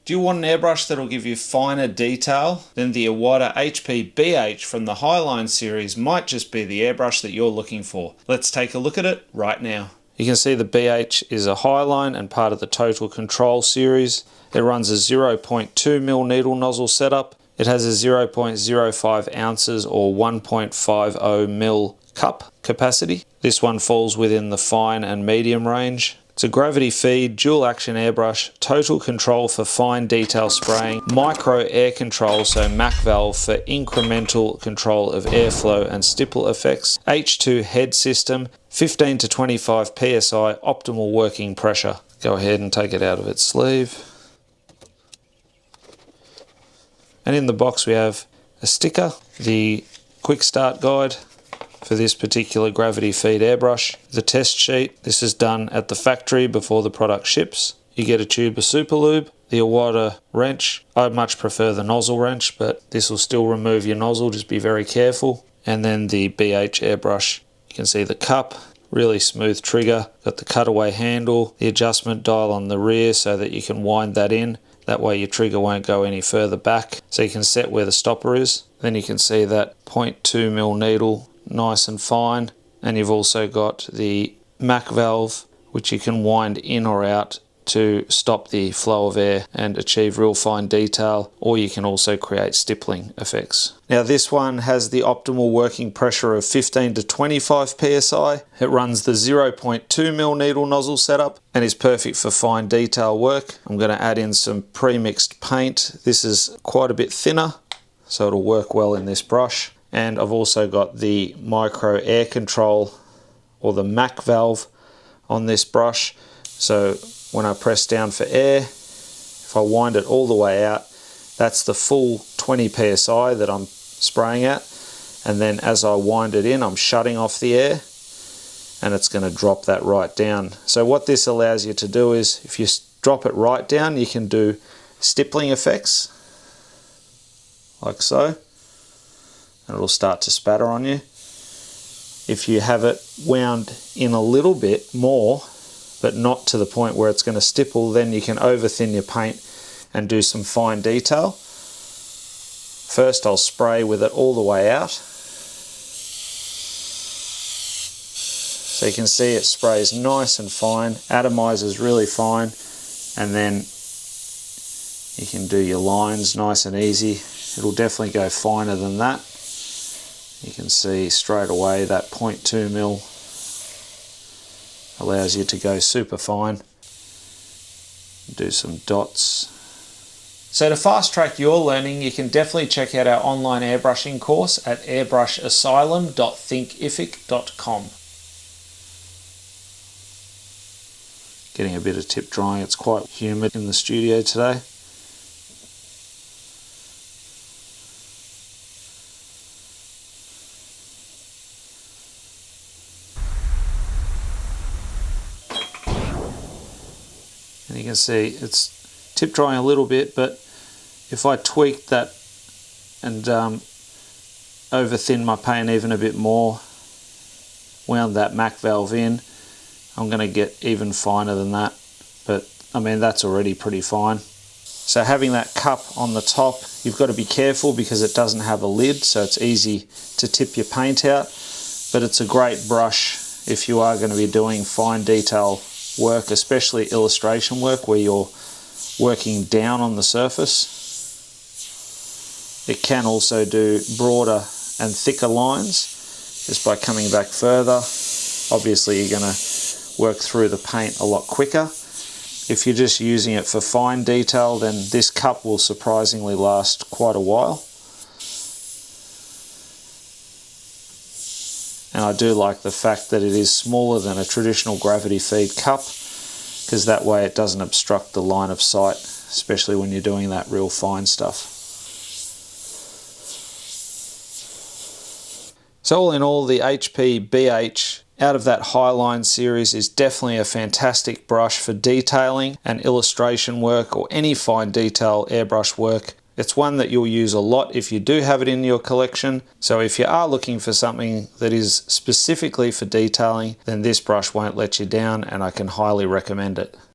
Do you want an airbrush that'll give you finer detail? Then the Iwata HP.BH from the Highline series might just be the airbrush that you're looking for. Let's take a look at it right now. You can see the BH is a Highline and part of the Total Control series. It runs a 0.2mm needle nozzle setup. It has a 0.05 ounces or 1.50mm cup capacity. This one falls within the fine and medium range. It's a gravity feed, dual action airbrush, total control for fine detail spraying, micro air control, so M.A.C valve for incremental control of airflow and stipple effects, H2 head system, 15 to 25 psi optimal working pressure. Go ahead and take it out of its sleeve. And in the box we have a sticker, the quick start guide for this particular gravity feed airbrush, the test sheet. This is done at the factory before the product ships. You get a tube of super lube, the Iwata wrench. I'd much prefer the nozzle wrench, but this will still remove your nozzle, just be very careful. And then the BH airbrush. You can see the cup, really smooth trigger, got the cutaway handle, the adjustment dial on the rear so that you can wind that in. That way your trigger won't go any further back, so you can set where the stopper is. Then you can see that 0.2mm needle, nice and fine. And you've also got the M.A.C valve, which you can wind in or out to stop the flow of air and achieve real fine detail, or you can also create stippling effects. Now this one has the optimal working pressure of 15 to 25 psi. It runs the 0.2mm needle nozzle setup and is perfect for fine detail work. I'm going to add in some pre-mixed paint. This is quite a bit thinner, so it'll work well in this brush. And I've also got the micro air control, or the M.A.C valve, on this brush. So when I press down for air, if I wind it all the way out, that's the full 20 psi that I'm spraying at. And then as I wind it in, I'm shutting off the air and it's going to drop that right down. So what this allows you to do is, if you drop it right down, you can do stippling effects, like so. And it'll start to spatter on you. If you have it wound in a little bit more, but not to the point where it's going to stipple, then you can over thin your paint and do some fine detail. First I'll spray with it all the way out. So you can see it sprays nice and fine, atomizes really fine, and then you can do your lines nice and easy. It'll definitely go finer than that. You can see straight away that 0.2mm allows you to go super fine. Do some dots. So to fast track your learning, you can definitely check out our online airbrushing course at airbrushasylum.thinkific.com. Getting a bit of tip drying, it's quite humid in the studio today. And you can see it's tip drying a little bit, but if I tweak that and over thin my paint even a bit more, wound that M.A.C valve in, I'm going to get even finer than that. But I mean, that's already pretty fine. So having that cup on the top, you've got to be careful because it doesn't have a lid, so it's easy to tip your paint out. But it's a great brush if you are going to be doing fine detail work, especially illustration work where you're working down on the surface. It can also do broader and thicker lines just by coming back further. Obviously you're going to work through the paint a lot quicker. If you're just using it for fine detail, then this cup will surprisingly last quite a while. And I do like the fact that it is smaller than a traditional gravity feed cup, because that way it doesn't obstruct the line of sight, especially when you're doing that real fine stuff. So all in all, the HP.BH out of that Highline series is definitely a fantastic brush for detailing and illustration work, or any fine detail airbrush work. It's one that you'll use a lot if you do have it in your collection. So if you are looking for something that is specifically for detailing, then this brush won't let you down, and I can highly recommend it.